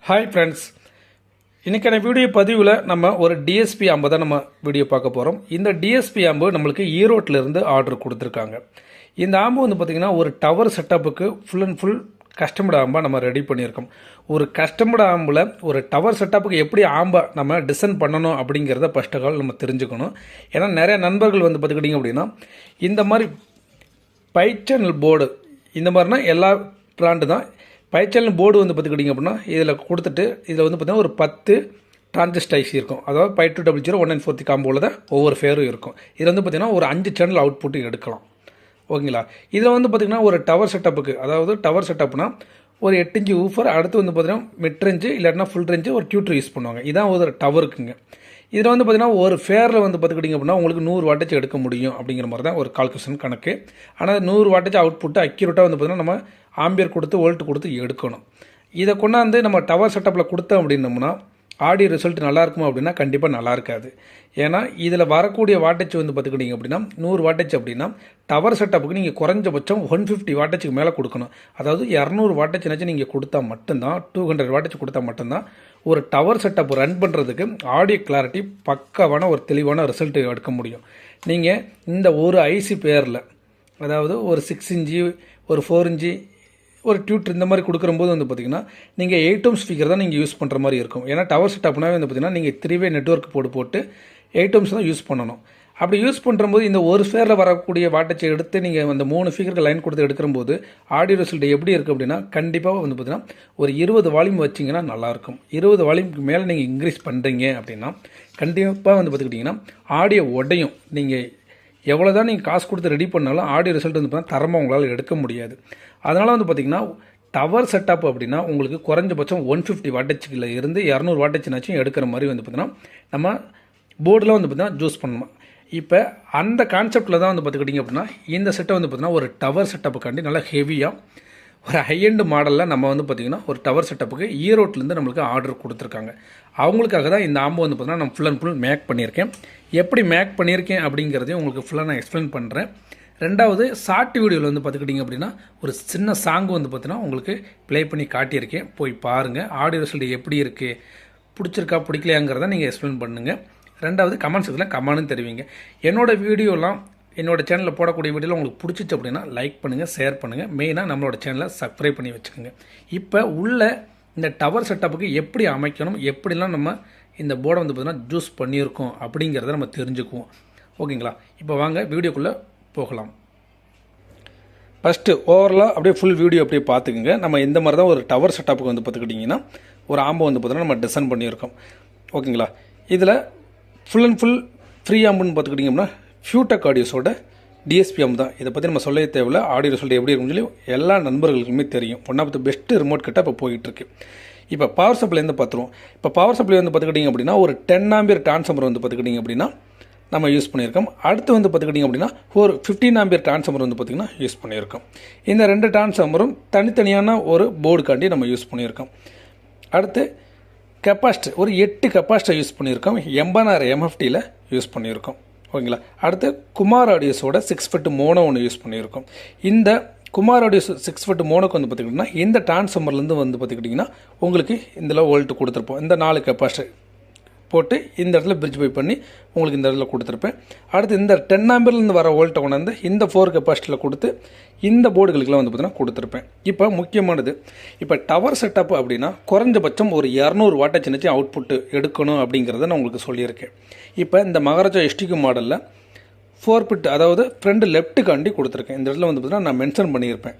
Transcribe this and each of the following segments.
Hi friends, இன்றைக்கான video பதிவில் நம்ம ஒரு டிஎஸ்பி ஆம்பு தான் நம்ம வீடியோ பார்க்க போகிறோம். இந்த டிஎஸ்பி ஆம்பு நம்மளுக்கு ஈரோட்டிலேருந்து ஆர்டர் கொடுத்துருக்காங்க. இந்த ஆம்பு வந்து பார்த்திங்கன்னா ஒரு டவர் செட்டப்புக்கு ஃபுல் அண்ட் ஃபுல் கஸ்டமர்டு ஆம்பாக நம்ம ரெடி பண்ணியிருக்கோம். ஒரு கஸ்டமர்டு ஆம்பில் ஒரு டவர் செட்டப்புக்கு எப்படி ஆம்பை நம்ம டிசைன் பண்ணணும் அப்படிங்கிறத ஃபஸ்ட் ஆஃப் ஆல் நம்ம தெரிஞ்சுக்கணும். ஏன்னா நிறைய நண்பர்கள் வந்து பார்த்துக்கிட்டிங்க அப்படின்னா இந்த மாதிரி பை சேனல் போர்டு இந்த மாதிரினா எல்லா பிராண்டு தான். பை சேனல் போர்டு வந்து பார்த்துக்கிட்டிங்க அப்படின்னா இதில் கொடுத்துட்டு இதில் வந்து பார்த்திங்கன்னா ஒரு 10 டிரான்சிஸ்டர் ஐசி இருக்கும். அதாவது 5200 காம்போவில் தான் ஒவ்வொரு ஃபேரும் இருக்கும். இதில் வந்து பார்த்திங்கன்னா ஒரு 5 சேனல் அவுட்புட் எடுக்கலாம். ஓகேங்களா. இதில் வந்து பார்த்திங்கன்னா ஒரு டவர் செட்டப்புக்கு, அதாவது டவர் செட்டப்னா ஒரு 8 இன்ச்சு ஊஃபர், அடுத்து வந்து பார்த்திங்கன்னா மிட் ரேஞ்சு இல்லாட்டினா ஃபுல் ரேஞ்சு ஒரு டியூட்டர் யூஸ் பண்ணுவாங்க. இதான் ஒரு டவருக்குங்க. இதில் வந்து பார்த்திங்கன்னா ஒரு ஃபேரில் வந்து பார்த்துக்கிட்டிங்க அப்படின்னா உங்களுக்கு 100 வாட்டேஜ் எடுக்க முடியும் அப்படிங்கிற மாதிரி தான் ஒரு கால்குலேஷன் கணக்கு. ஆனால் 100 வாட்டேஜ் அவுட்புட்டு அக்யூரேட்டாக வந்து பார்த்திங்கன்னா நம்ம ஆம்பியர் கொடுத்து வோல்ட் கொடுத்து எடுக்கணும். இதை கொண்டாந்து நம்ம டவர் செட்டப்பில் கொடுத்தோம் அப்படின்னோம்னா ஆடியோ ரிசல்ட் நல்லா இருக்குமா அப்படின்னா கண்டிப்பாக நல்லா இருக்காது. ஏன்னா இதில் வரக்கூடிய வாட்டேஜ் வந்து பார்த்துக்கிட்டிங்க அப்படின்னா 100 வாட்டேஜ் அப்படின்னா டவர் செட்டப்புக்கு நீங்கள் குறைஞ்சபட்சம் 150 வாட்டேஜுக்கு மேலே கொடுக்கணும். அதாவது 200 வாட்டேஜ்னாச்சும் நீங்கள் கொடுத்தா மட்டும்தான், 200 வாட்டேஜ் கொடுத்தா மட்டும்தான் ஒரு டவர் செட்டப் ரன் பண்ணுறதுக்கு ஆடியோ கிளாரிட்டி பக்காவான ஒரு தெளிவான ரிசல்ட் எடுக்க முடியும். நீங்கள் இந்த ஒரு ஐசி பேரில், அதாவது ஒரு 6 இன்ச்சு ஒரு 4 இன்ச்சு ஒரு டியூட்டர் இந்த மாதிரி கொடுக்கும்போது வந்து பார்த்திங்கன்னா நீங்கள் 8 ohms ஸ்பீக்கர் தான் நீங்கள் யூஸ் பண்ணுற மாதிரி இருக்கும். ஏன்னா டவர் செட்டப்னாவே வந்து பார்த்திங்கன்னா நீங்கள் 3-way நெட்வொர்க் போட்டு 8 ohms தான் யூஸ் பண்ணணும். அப்படி யூஸ் பண்ணும்போது இந்த ஒரு ஸ்பேரில் வரக்கூடிய வாட்டேஜை எடுத்து நீங்கள் அந்த 3 ஸ்பீக்கருக்கு லைன் கொடுத்து எடுக்கும்போது ஆடியோ ரிசல்ட் எப்படி இருக்குது அப்படின்னா கண்டிப்பாக வந்து பார்த்திங்கன்னா ஒரு 20 வால்யூம் வச்சிங்கன்னா நல்லாயிருக்கும். 20 வால்யூமுக்கு மேலே நீங்கள் இன்க்ரீஸ் பண்ணுறீங்க அப்படின்னா கண்டிப்பாக வந்து பார்த்துக்கிட்டிங்கன்னா ஆடியோ உடையும். நீங்கள் எவ்வளோ தான் நீங்கள் காசு கொடுத்து ரெடி பண்ணாலும் ஆடியோ ரிசல்ட் வந்து பார்த்தீங்கன்னா தரமாக உங்களால் எடுக்க முடியாது. அதனால் வந்து பார்த்திங்கன்னா டவர் செட்டப் அப்படின்னா உங்களுக்கு குறைஞ்சபட்சம் 150 வாட்டேஜில் இருந்து 200 வாட்டேஜ்னாச்சும் எடுக்கிற மாதிரி வந்து பார்த்திங்கன்னா நம்ம போர்டில் வந்து பார்த்திங்கன்னா ஜூஸ் பண்ணணும். இப்போ அந்த கான்செப்டில் தான் வந்து பார்த்துக்கிட்டிங்க அப்படின்னா இந்த செட்டை வந்து பார்த்திங்கன்னா ஒரு டவர் செட்டப்புக்காண்டி நல்லா ஹெவியாக ஒரு ஹைஎண்ட் மாடலில் நம்ம வந்து பார்த்திங்கன்னா ஒரு டவர் செட்டப்புக்கு ஈரோட்லேருந்து நம்மளுக்கு ஆர்டர் கொடுத்துருக்காங்க. அவங்களுக்காக தான் இந்த ஆம்பு வந்து பார்த்திங்கன்னா நான் ஃபுல் அண்ட் ஃபுல் மேக் பண்ணியிருக்கேன். எப்படி மேக் பண்ணியிருக்கேன் அப்படிங்கிறதையும் உங்களுக்கு ஃபுல்லாக நான் எக்ஸ்பிளைன் பண்ணுறேன். ரெண்டாவது ஷார்ட் வீடியோவில் வந்து பார்த்துக்கிட்டிங்க அப்படின்னா ஒரு சின்ன சாங் வந்து பார்த்திங்கன்னா உங்களுக்கு ப்ளே பண்ணி காட்டியிருக்கேன். போய் பாருங்கள். ஆடியோ ரிசல்ட் எப்படி இருக்குது, பிடிச்சிருக்கா பிடிக்கலையாங்கிறத நீங்கள் எக்ஸ்பிளைன் பண்ணுங்கள். ரெண்டாவது கமெண்ட் செக்ஷனில் கமெண்ட்னு தெரிவிங்க. என்னோடய வீடியோலாம் என்னோடய சேனலில் போடக்கூடிய வீடியோவில் உங்களுக்கு பிடிச்சிச்சு அப்படின்னா லைக் பண்ணுங்கள், ஷேர் பண்ணுங்கள். மெயினாக நம்மளோட சேனலை சப்ஸ்கிரைப் பண்ணி வச்சுக்கோங்க. இப்போ உள்ள இந்த டவர் செட்டப்புக்கு எப்படி அமைக்கணும், எப்படிலாம் நம்ம இந்த போர்டை வந்து பார்த்திங்கன்னா ஜூஸ் பண்ணியிருக்கோம் அப்படிங்கிறத நம்ம தெரிஞ்சுக்குவோம். ஓகேங்களா. இப்போ வாங்க வீடியோக்குள்ளே போகலாம். ஃபஸ்ட்டு ஓவரலாக அப்படியே ஃபுல் வீடியோ அப்படியே பார்த்துக்குங்க. நம்ம இந்த மாதிரி தான் ஒரு டவர் செட்டப்புக்கு வந்து பார்த்துக்கிட்டிங்கன்னா ஒரு ஆம்பை வந்து பார்த்திங்கன்னா நம்ம டிசைன் பண்ணியிருக்கோம். ஓகேங்களா. இதில் ஃபுல் அண்ட் ஃபுல் ஃப்ரீ ஆம்புன்னு பார்த்துக்கிட்டிங்கன்னா ஃபியூடெக் ஆடியோஸோட டிஎஸ்பி ஆம்பு தான். இதை பற்றி நம்ம சொல்லவே தேவையில்லை. ஆடியோ ரிசல்ட் எப்படி இருக்குன்னு சொல்லி எல்லா நண்பர்களுக்குமே தெரியும். One of the best remote கிட்ட இப்போ போயிட்டுருக்கு. இப்போ பவர் சப்ளைலேருந்து பார்த்துருவோம். இப்போ பவர் சப்ளை வந்து பார்த்துக்கிட்டிங்க அப்படின்னா ஒரு 10 ஆம்பியர் டிரான்ஸ்ஃபார்மர் வந்து பார்த்துக்கிட்டிங்க அப்படின்னா நம்ம யூஸ் பண்ணியிருக்கோம். அடுத்து வந்து பார்த்துக்கிட்டிங்க அப்படின்னா ஒரு 15 ஆம்பியர் டிரான்ஸ்ஃபார்மர் வந்து பார்த்திங்கன்னா யூஸ் பண்ணியிருக்கோம். இந்த 2 டிரான்ஸ்ஃபார்மரும் தனித்தனியான ஒரு போர்டுக்காண்டி நம்ம யூஸ் பண்ணியிருக்கோம். அடுத்து கெப்பாசிட்டர் ஒரு 8 கெப்பாசிட்டர் யூஸ் பண்ணியிருக்கோம். 80,000 MFTயில் யூஸ் பண்ணியிருக்கோம். ஓகேங்களா. அடுத்து குமார் ஆடியோஸோட 6 ஃபட் மோனோ ஒன்று யூஸ் பண்ணியிருக்கோம். இந்த குமார் ஆடியோஸ் 6 ஃபட் மோனோக்கு வந்து பார்த்துக்கிட்டிங்கன்னா இந்த டிரான்ஸ்ஃபார்மர்லேருந்து வந்து பார்த்துக்கிட்டிங்கன்னா உங்களுக்கு இதில் வோல்ட்டு கொடுத்துருப்போம். இந்த 4 கெப்பாசிட்டர் போட்டு இந்த இடத்துல பிரிட்ஜ் பை பண்ணி உங்களுக்கு இந்த இடத்துல கொடுத்துருப்பேன். அடுத்து இந்த 10 ஆம்பியர்லேருந்து வர வோல்ட்டை கொண்டாந்து இந்த 4 கெப்பாசிட்டியில் கொடுத்து இந்த போர்டுகளுக்கெல்லாம் வந்து பார்த்தீங்கன்னா கொடுத்துருப்பேன். இப்போ முக்கியமானது, இப்போ டவர் செட்டப் அப்படின்னா குறைஞ்சபட்சம் ஒரு 200 வாட்டேஜ் அவுட்புட்டு எடுக்கணும் அப்படிங்கிறத நான் உங்களுக்கு சொல்லியிருக்கேன். இப்போ இந்த மகாராஜா எஸ்டிக்கு மாடலில் 4 பிட், அதாவது ஃப்ரண்ட் லெஃப்ட்டுக்காண்டி கொடுத்துருக்கேன். இந்த இடத்துல வந்து பார்த்தீங்கன்னா நான் மென்ஷன் பண்ணியிருப்பேன்.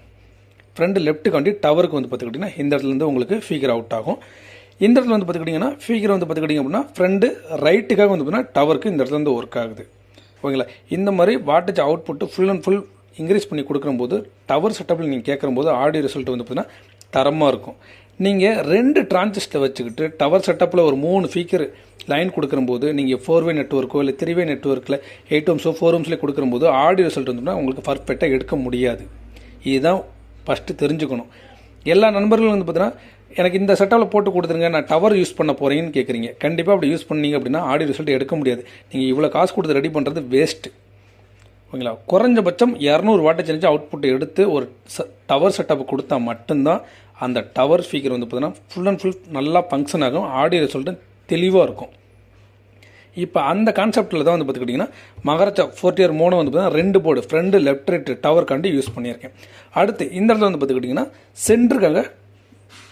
ஃப்ரண்ட் லெஃப்ட்டுக்காண்டி டவருக்கு வந்து பார்த்துக்கிட்டிங்கன்னா இந்த இடத்துலேருந்து உங்களுக்கு ஃபிகர் அவுட் ஆகும். இந்த இடத்துல வந்து பார்த்துக்கிட்டிங்கன்னா ஃபிகர் வந்து பார்த்துக்கிட்டிங்க அப்படின்னா ஃப்ரெண்டு ரைட்டுக்காக வந்து பார்த்தீங்கன்னா டவருக்கு இந்த இடத்துல வந்து ஒர்க் ஆகுது. ஓகேங்களா. இந்த மாதிரி wattage output full and full increase பண்ணி கொடுக்கும்போது டவர் செட்டப்பில் நீங்கள் கேட்கும்போது ஆடியோ ரிசல்ட் வந்து பார்த்தீங்கன்னா தரமாக இருக்கும். நீங்கள் 2 டிரான்சிஸ்டர் வச்சுக்கிட்டு டவர் செட்டப்பில் ஒரு 3 ஸ்பீக்கர் லைன் கொடுக்கும்போது நீங்கள் 4-way நெட்வொர்க்கோ இல்லை 3-way நெட்வொர்க்கில் 8 ohms 4 ohmsலேயே கொடுக்கும்போது ஆடியோ ரிசல்ட் வந்துன்னா உங்களுக்கு பர்ஃபெக்டாக எடுக்க முடியாது. இதுதான் ஃபஸ்ட்டு தெரிஞ்சுக்கணும். எல்லா நண்பர்களும் வந்து பார்த்தீங்கன்னா எனக்கு இந்த செட்டப்பில் போட்டு கொடுத்துருங்க, நான் டவர் யூஸ் பண்ண போகிறீங்கன்னு கேட்குறீங்க. கண்டிப்பாக அப்படி யூஸ் பண்ணீங்க அப்படின்னா ஆடியோ ரிசல்ட் எடுக்க முடியாது. நீங்கள் இவ்வளோ காசு கொடுத்து ரெடி பண்ணுறது வேஸ்ட்டு. ஓகேங்களா. குறைஞ்சபட்சம் 200 வாட்டேஜ் அவுட்புட் எடுத்து ஒரு டவர் செட்டப் கொடுத்தா மட்டும்தான் அந்த டவர் ஸ்பீக்கர் வந்து பார்த்தீங்கன்னா ஃபுல் அண்ட் ஃபுல் நல்லா ஃபங்க்ஷன் ஆகும், ஆடியோ ரிசல்ட்டு தெளிவாக இருக்கும். இப்போ அந்த கான்செப்ட்டில் தான் வந்து பார்த்துக்கிட்டிங்கன்னா மகாராஜா 4 tier மோனோ வந்து பார்த்தீங்கன்னா 2 போர்டு ஃப்ரண்ட் லெஃப்ட் ரைட் டவர்க்காண்டி யூஸ் பண்ணியிருக்கேன். அடுத்து இந்த இடத்துல வந்து பார்த்துக்கிட்டிங்கன்னா சென்டருக்காக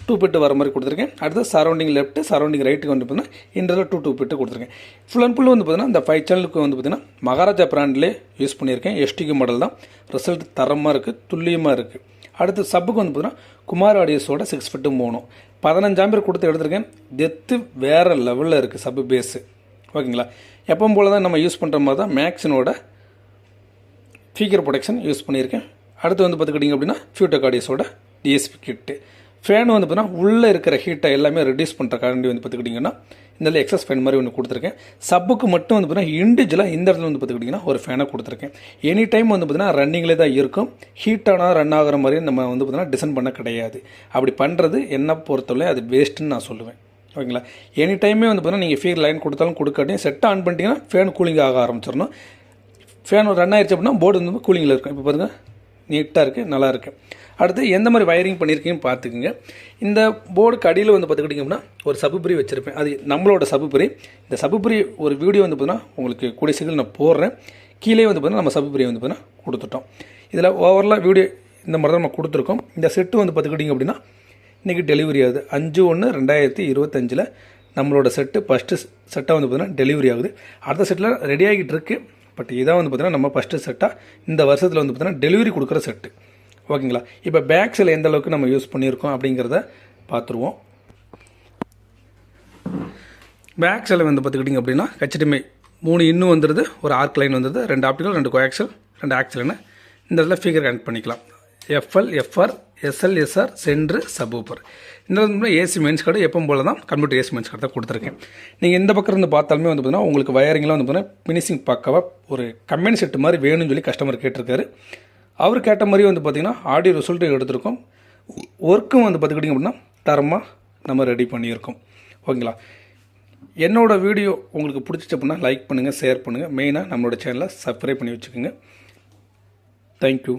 2 பிட்டு வர மாதிரி கொடுத்துருக்கேன். அடுத்து சரௌண்டிங் லெஃப்ட் சரௌண்டிங் ரைட்டுக்கு வந்து பார்த்தீங்கன்னா இந்த 2 பிட்டு கொடுத்துருக்கேன். ஃபுல் அண்ட் ஃபுல் வந்து பார்த்தீங்கன்னா இந்த 5 சேனலுக்கு வந்து பார்த்தீங்கன்னா மகாராஜா பிராண்ட்லேயே யூஸ் பண்ணியிருக்கேன். எஸ்டிக்கு மாடல் தான், ரிசல்ட் தரமாக இருக்குது, துல்லியமாக இருக்குது. அடுத்து சப்புக்கு வந்து பார்த்தீங்கன்னா குமார் ஆடியோஸோட 6 பிட்டு மோனோ 15 ஆம்பியர் கொடுத்து எடுத்திருக்கேன். டெத்து வேறு லெவலில் இருக்குது சப்பு பேஸு. ஓகேங்களா, எப்பவும் போல் தான் நம்ம யூஸ் பண்ணுற மாதிரி தான் மேக்ஸினோட ஸ்பீக்கர் ப்ரொடெக்ஷன் யூஸ் பண்ணியிருக்கேன். அடுத்து வந்து பார்த்துக்கிட்டிங்க அப்படின்னா ஃபியூடெக் ஆடியோஸோட டிஎஸ்பி கிட்டு. ஃபேன் வந்து பார்த்தீங்கன்னா உள்ளே இருக்கிற ஹீட்டை எல்லாமே ரெடியூஸ் பண்ணுறக்காண்டி வந்து பார்த்துக்கிட்டிங்கன்னா இந்த எக்ஸஸ் ஃபேன் மாதிரி ஒன்று கொடுத்துருக்கேன். சப்புக்கு மட்டும் வந்து பார்த்தீங்கன்னா இண்டிவிஜுவலாக இந்த இடத்துல வந்து பார்த்துக்கிட்டிங்கன்னா ஒரு ஃபேனை கொடுத்துருக்கேன். எனி டைம் வந்து பார்த்தீங்கன்னா ரன்னிங்லேயே தான் இருக்கும். ஹீட்டானால் ரன் ஆகிற மாதிரி நம்ம வந்து பார்த்தீங்கன்னா டிசைன் பண்ண கிடையாது. அப்படி பண்ணுறது என்ன பொறுத்தவரை அது வேஸ்ட்டுன்னு நான் சொல்லுவேன். ஓகேங்களா, எனி டைமே வந்து பார்த்தீங்கன்னா நீங்கள் ஃபீர் லைன் கொடுத்தாலும் கொடுக்காட்டியும் செட்டை ஆன் பண்ணிட்டீங்கன்னா ஃபேன் கூலிங் ஆக ஆரம்பிச்சிடணும். ஃபேன் ரன் ஆயிடுச்சு அப்படின்னா போர்டு வந்து கூலிங்கில் இருக்கும். இப்போ பாருங்கள் நீட்டாக இருக்குது, நல்லா இருக்குது. அடுத்து எந்த மாதிரி வயரிங் பண்ணியிருக்கீங்கன்னு பார்த்துக்குங்க. இந்த போர்டுக்கு அடியில் வந்து பார்த்துக்கிட்டிங்க அப்படின்னா ஒரு சப்புப்ரி வச்சுருப்பேன், அது நம்மளோட சப்புப்ரி. இந்த சப்புப்ரி ஒரு வீடியோ வந்து பார்த்தீங்கன்னா உங்களுக்கு கூடிய சீக்கிரம் நான் போடுறேன். கீழே வந்து பார்த்தீங்கன்னா நம்ம சப்புப்ரி வந்து பார்த்தீங்கன்னா கொடுத்துட்டோம். இதில் ஓவரலாக வீடியோ இந்த மாதிரி தான் நம்ம கொடுத்துருக்கோம். இந்த செட்டு வந்து பார்த்துக்கிட்டிங்க அப்படின்னா இன்றைக்கி டெலிவரி ஆகுது 5/1/2025 நம்மளோட செட்டு ஃபஸ்ட்டு செட்டாக வந்து பார்த்தீங்கன்னா டெலிவரி ஆகுது. அடுத்த செட்டில் ரெடி ஆகிட்டு இருக்குது. பட் இதான் வந்து பார்த்தீங்கன்னா நம்ம ஃபஸ்ட்டு செட்டாக இந்த வருஷத்தில் வந்து பார்த்தீங்கன்னா டெலிவரி கொடுக்குற செட்டு. ஓகேங்களா, இப்போ பேக் சைடில் எந்த அளவுக்கு நம்ம யூஸ் பண்ணியிருக்கோம் அப்படிங்கிறத பார்த்துருவோம். பேக் சைடில் வந்து பார்த்துக்கிட்டிங்க அப்படின்னா HDMI 3 இன்னும் வந்துடுது, ஒரு ஆர்க் லைன் வந்துடுது, 2 ஆப்டிக்கல், 2 கோஆக்சல், 2 ஆக்சல்னு இந்த இடத்துல ஃபிகர் கனெக்ட் பண்ணிக்கலாம். FL, FR, SL, SR, centre, subwoofer. இந்த வந்து ஏசி மெயின்ஸ் கார்டு எப்பவும் போல தான் கம்ப்யூட்டர் ஏசி மெயின்ஸ் கார்டு தான் கொடுத்துருக்கேன். நீங்கள் இந்த பக்கம் இருந்து பார்த்தாலுமே வந்து பார்த்தீங்கன்னா உங்களுக்கு வயரிங்லாம் வந்து பார்த்தீங்கன்னா ஃபினிஷிங் பக்காவாக ஒரு கம்பெனி செட்டு மாதிரி வேணும்னு சொல்லி கஸ்டமர் கேட்டிருக்காரு. அவர் கேட்ட மாதிரி வந்து பார்த்திங்கன்னா ஆடியோ ரிசல்ட்டு எடுத்திருக்கோம். ஒர்க்கும் வந்து பார்த்துக்கிட்டிங்க அப்படின்னா தரமாக நம்ம ரெடி பண்ணியிருக்கோம். ஓகேங்களா, என்னோடய வீடியோ உங்களுக்கு பிடிச்சிச்சு அப்படின்னா லைக் பண்ணுங்கள், ஷேர் பண்ணுங்கள், மெயினாக நம்மளோட சேனலை சப்ஸ்கிரைப் பண்ணி வச்சுக்கோங்க. தேங்க்யூ.